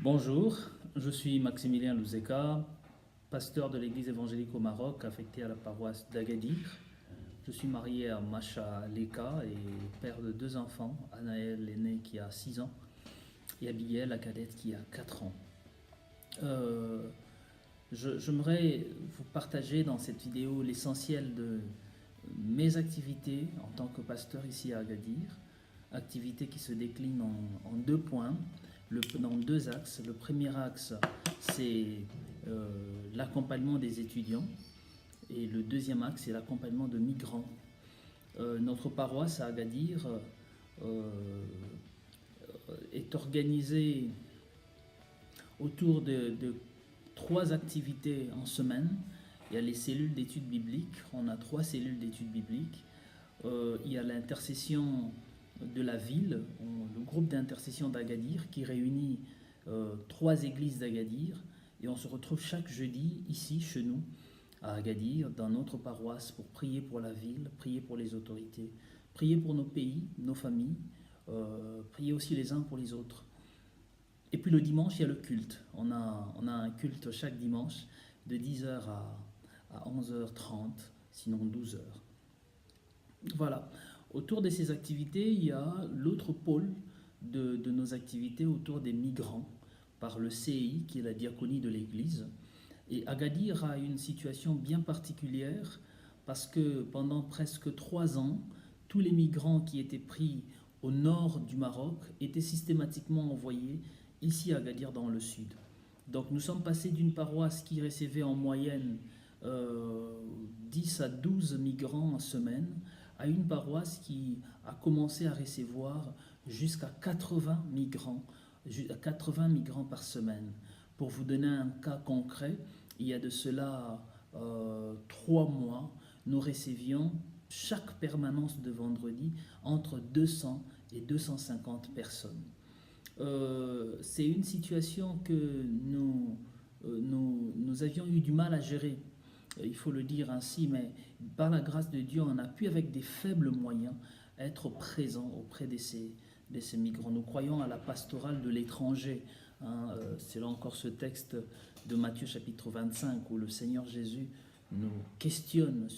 Bonjour, je suis Maximilien Louzeka, pasteur de l'église évangélique au Maroc, affecté à la paroisse d'Agadir. Je suis marié à Macha Leka et père de deux enfants, Anaël l'aîné qui a 6 ans et Abigail la cadette qui a 4 ans. J'aimerais vous partager dans cette vidéo l'essentiel de mes activités en tant que pasteur ici à Agadir, activités qui se déclinent en 2 points, dans 2 axes. Le premier axe, c'est l'accompagnement des étudiants, et le deuxième axe, c'est l'accompagnement de migrants. Notre paroisse à Agadir est organisée autour de 3 activités en semaine. Il y a les cellules d'études bibliques, on a 3 cellules d'études bibliques. Il y a l'intercession de la ville, le groupe d'intercession d'Agadir qui réunit 3 églises d'Agadir, et on se retrouve chaque jeudi ici chez nous à Agadir, dans notre paroisse, pour prier pour la ville, prier pour les autorités, prier pour nos pays, nos familles, prier aussi les uns pour les autres. Et puis le dimanche, il y a le culte. On a un culte chaque dimanche de 10h à 11h30, sinon 12h. Voilà. Autour de ces activités, il y a l'autre pôle de nos activités autour des migrants par le CI, qui est la diaconie de l'Église. Et Agadir a une situation bien particulière parce que pendant presque 3 ans, tous les migrants qui étaient pris au nord du Maroc étaient systématiquement envoyés ici à Agadir dans le sud. Donc nous sommes passés d'une paroisse qui recevait en moyenne 10 à 12 migrants en semaine à une paroisse qui a commencé à recevoir jusqu'à 80 migrants par semaine. Pour vous donner un cas concret, il y a de cela 3 mois, nous recevions chaque permanence de vendredi entre 200 et 250 personnes. C'est une situation que nous avions eu du mal à gérer, il faut le dire ainsi, mais par la grâce de Dieu, on a pu, avec des faibles moyens, être présent auprès de ces migrants. Nous croyons à la pastorale de l'étranger. C'est là encore ce texte de Matthieu chapitre 25 où le Seigneur Jésus nous questionne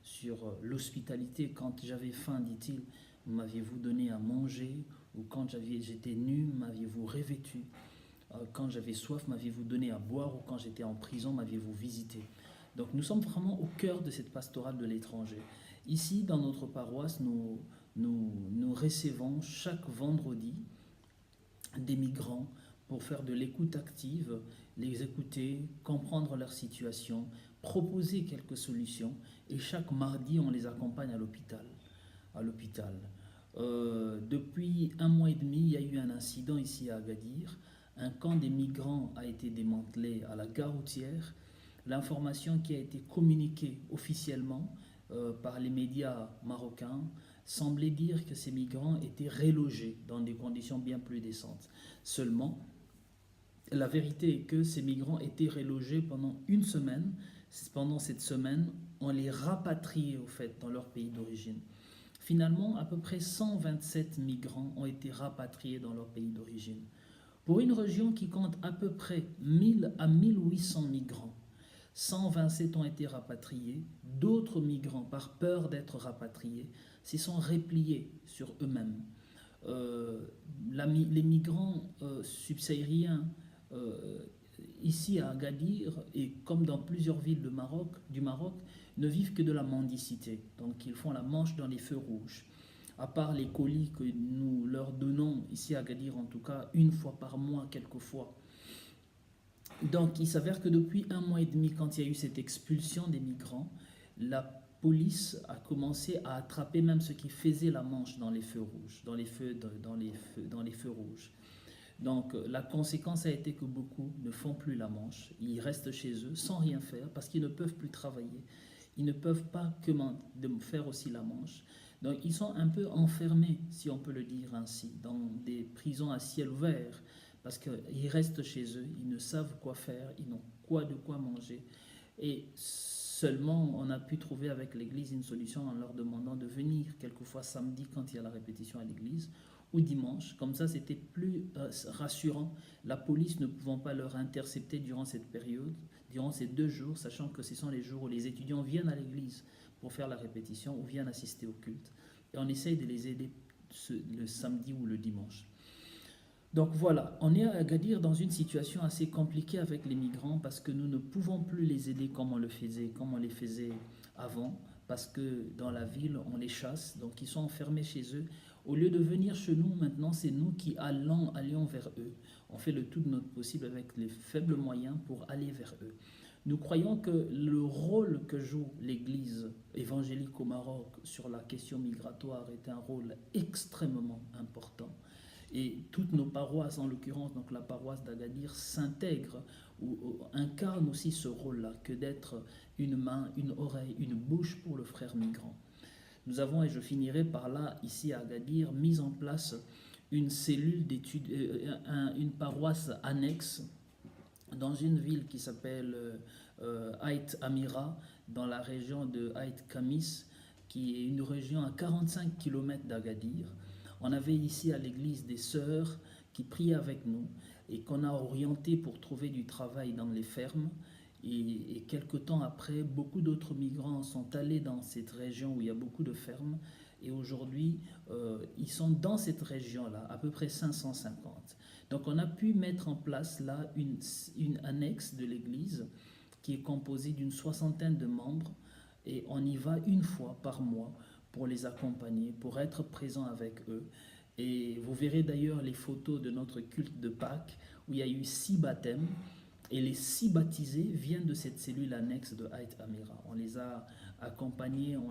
sur l'hospitalité. Quand j'avais faim, dit-il, m'aviez-vous donné à manger? Ou quand j'étais nu, m'aviez-vous revêtu? Quand j'avais soif, m'aviez-vous donné à boire? Ou quand j'étais en prison, m'aviez-vous visité? Donc nous sommes vraiment au cœur de cette pastorale de l'étranger. Ici, dans notre paroisse, nous recevons chaque vendredi des migrants pour faire de l'écoute active, les écouter, comprendre leur situation, proposer quelques solutions. Et chaque mardi, on les accompagne à l'hôpital. Depuis 1 mois et demi, il y a eu un incident ici à Agadir. Un camp des migrants a été démantelé à la gare routière. L'information qui a été communiquée officiellement par les médias marocains semblait dire que ces migrants étaient relogés dans des conditions bien plus décentes. Seulement, la vérité est que ces migrants étaient relogés pendant une semaine. Pendant cette semaine, on les rapatriait au fait dans leur pays d'origine. Finalement, à peu près 127 migrants ont été rapatriés dans leur pays d'origine. Pour une région qui compte à peu près 1000 à 1800 migrants, 127 ont été rapatriés. D'autres migrants, par peur d'être rapatriés, s'y sont repliés sur eux-mêmes. Les migrants subsahariens ici à Agadir, et comme dans plusieurs villes du Maroc, ne vivent que de la mendicité. Donc ils font la manche dans les feux rouges. À part les colis que nous leur donnons ici à Agadir, en tout cas 1 fois par mois, quelquefois. Donc il s'avère que depuis 1 mois et demi, quand il y a eu cette expulsion des migrants, la police a commencé à attraper même ceux qui faisaient la manche dans les feux rouges, dans les feux rouges. Donc la conséquence a été que beaucoup ne font plus la manche, ils restent chez eux sans rien faire parce qu'ils ne peuvent plus travailler, ils ne peuvent pas que faire aussi la manche. Donc ils sont un peu enfermés, si on peut le dire ainsi, dans des prisons à ciel ouvert, parce qu'ils restent chez eux, ils ne savent quoi faire, ils n'ont de quoi manger. Et seulement, on a pu trouver avec l'église une solution en leur demandant de venir quelquefois samedi quand il y a la répétition à l'église, ou dimanche. Comme ça, c'était plus rassurant. La police ne pouvant pas leur intercepter durant cette période, durant ces 2 jours, sachant que ce sont les jours où les étudiants viennent à l'église pour faire la répétition ou viennent assister au culte. Et on essaye de les aider le samedi ou le dimanche. Donc voilà, on est à Agadir dans une situation assez compliquée avec les migrants parce que nous ne pouvons plus les aider comme on les faisait avant, parce que dans la ville, on les chasse, donc ils sont enfermés chez eux. Au lieu de venir chez nous, maintenant, c'est nous qui allions vers eux. On fait le tout de notre possible avec les faibles moyens pour aller vers eux. Nous croyons que le rôle que joue l'Église évangélique au Maroc sur la question migratoire est un rôle extrêmement important. Et toutes nos paroisses, en l'occurrence donc la paroisse d'Agadir, s'intègrent ou incarnent aussi ce rôle-là, que d'être une main, une oreille, une bouche pour le frère migrant. Nous avons, et je finirai par là, ici à Agadir, mis en place une cellule d'études, une paroisse annexe dans une ville qui s'appelle Haït Amira, dans la région de Haït Kamis, qui est une région à 45 km d'Agadir. On avait ici à l'église des sœurs qui priaient avec nous et qu'on a orientées pour trouver du travail dans les fermes. Et quelque temps après, beaucoup d'autres migrants sont allés dans cette région où il y a beaucoup de fermes. Et aujourd'hui, ils sont dans cette région-là, à peu près 550. Donc on a pu mettre en place là une annexe de l'église qui est composée d'une 60aine de membres. Et on y va une fois par mois pour les accompagner, pour être présent avec eux. Et vous verrez d'ailleurs les photos de notre culte de Pâques où il y a eu 6 baptêmes. Et les 6 baptisés viennent de cette cellule annexe de Haït Amira. On les a accompagnés, on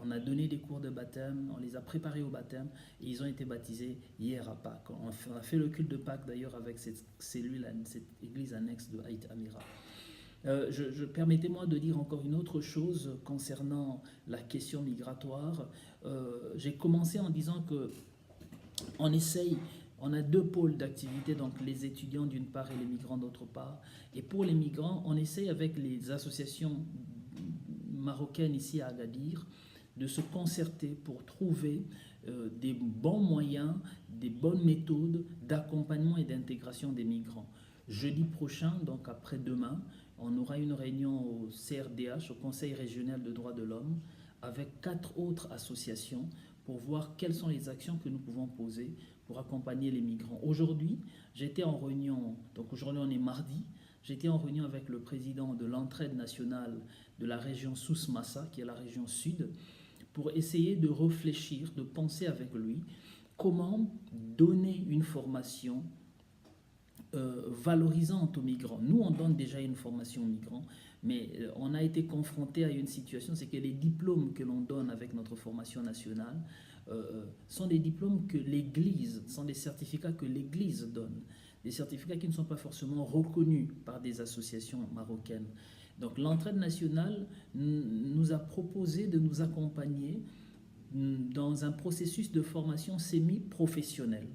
a donné des cours de baptême, on les a préparés au baptême et ils ont été baptisés hier à Pâques. On a fait le culte de Pâques d'ailleurs avec cette cellule, cette église annexe de Haït Amira. Permettez-moi de dire encore une autre chose concernant la question migratoire. J'ai commencé en disant que on a 2 pôles d'activité, donc les étudiants d'une part et les migrants d'autre part. Et pour les migrants, on essaye avec les associations marocaines ici à Agadir de se concerter pour trouver des bons moyens, des bonnes méthodes d'accompagnement et d'intégration des migrants. Jeudi prochain, donc après-demain, on aura une réunion au CRDH, au Conseil régional de droits de l'homme, avec 4 autres associations pour voir quelles sont les actions que nous pouvons poser pour accompagner les migrants. Aujourd'hui, j'étais en réunion, donc aujourd'hui on est mardi, j'étais en réunion avec le président de l'entraide nationale de la région Souss-Massa, qui est la région sud, pour essayer de réfléchir, de penser avec lui comment donner une formation valorisante aux migrants. Nous, on donne déjà une formation aux migrants, mais on a été confronté à une situation, c'est que les diplômes que l'on donne avec notre formation nationale sont des diplômes que l'Église, sont des certificats que l'Église donne, des certificats qui ne sont pas forcément reconnus par des associations marocaines. Donc l'entraide nationale nous a proposé de nous accompagner dans un processus de formation semi-professionnelle.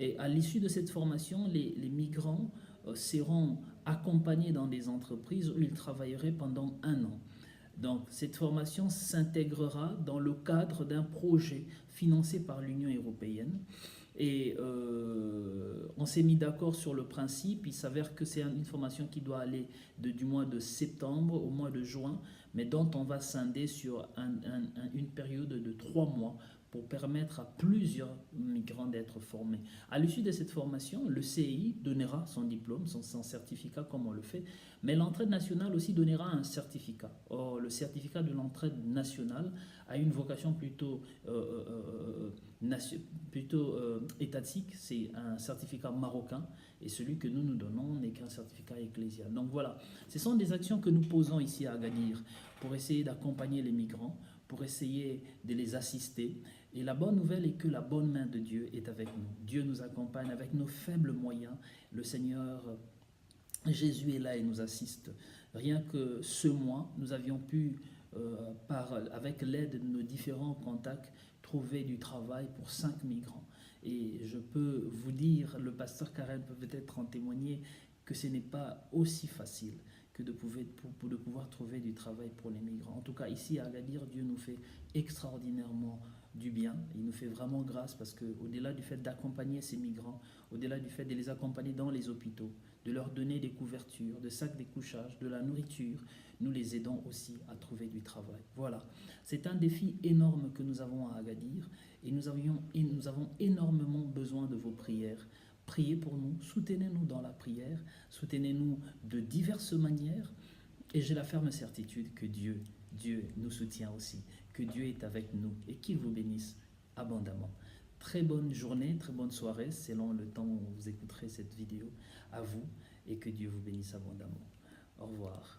Et à l'issue de cette formation, les migrants seront accompagnés dans des entreprises où ils travailleraient pendant 1 an. Donc cette formation s'intégrera dans le cadre d'un projet financé par l'Union européenne. Et on s'est mis d'accord sur le principe. Il s'avère que c'est une formation qui doit aller du mois de septembre au mois de juin, mais dont on va scinder sur une période de 3 mois pour permettre à plusieurs migrants d'être formés. À l'issue de cette formation, le CEI donnera son diplôme, son certificat comme on le fait, mais l'entraide nationale aussi donnera un certificat. Or, le certificat de l'entraide nationale a une vocation plutôt étatique, c'est un certificat marocain, et celui que nous donnons n'est qu'un certificat ecclésial. Donc voilà, ce sont des actions que nous posons ici à Agadir pour essayer d'accompagner les migrants, pour essayer de les assister. Et la bonne nouvelle est que la bonne main de Dieu est avec nous. Dieu nous accompagne avec nos faibles moyens. Le Seigneur Jésus est là et nous assiste. Rien que ce mois, nous avions pu, avec l'aide de nos différents contacts, trouver du travail pour 5 migrants. Et je peux vous dire, le pasteur Karen peut peut-être en témoigner, que ce n'est pas aussi facile que de pouvoir trouver du travail pour les migrants. En tout cas, ici à Agadir, Dieu nous fait extraordinairement du bien. Il nous fait vraiment grâce parce qu'au-delà du fait d'accompagner ces migrants, au-delà du fait de les accompagner dans les hôpitaux, de leur donner des couvertures, des sacs de couchage, de la nourriture, nous les aidons aussi à trouver du travail. Voilà, c'est un défi énorme que nous avons à Agadir et nous avons énormément besoin de vos prières. Priez pour nous, soutenez-nous dans la prière, soutenez-nous de diverses manières et j'ai la ferme certitude que Dieu nous soutient aussi, que Dieu est avec nous et qu'il vous bénisse abondamment. Très bonne journée, très bonne soirée, selon le temps où vous écouterez cette vidéo, à vous, et que Dieu vous bénisse abondamment. Au revoir.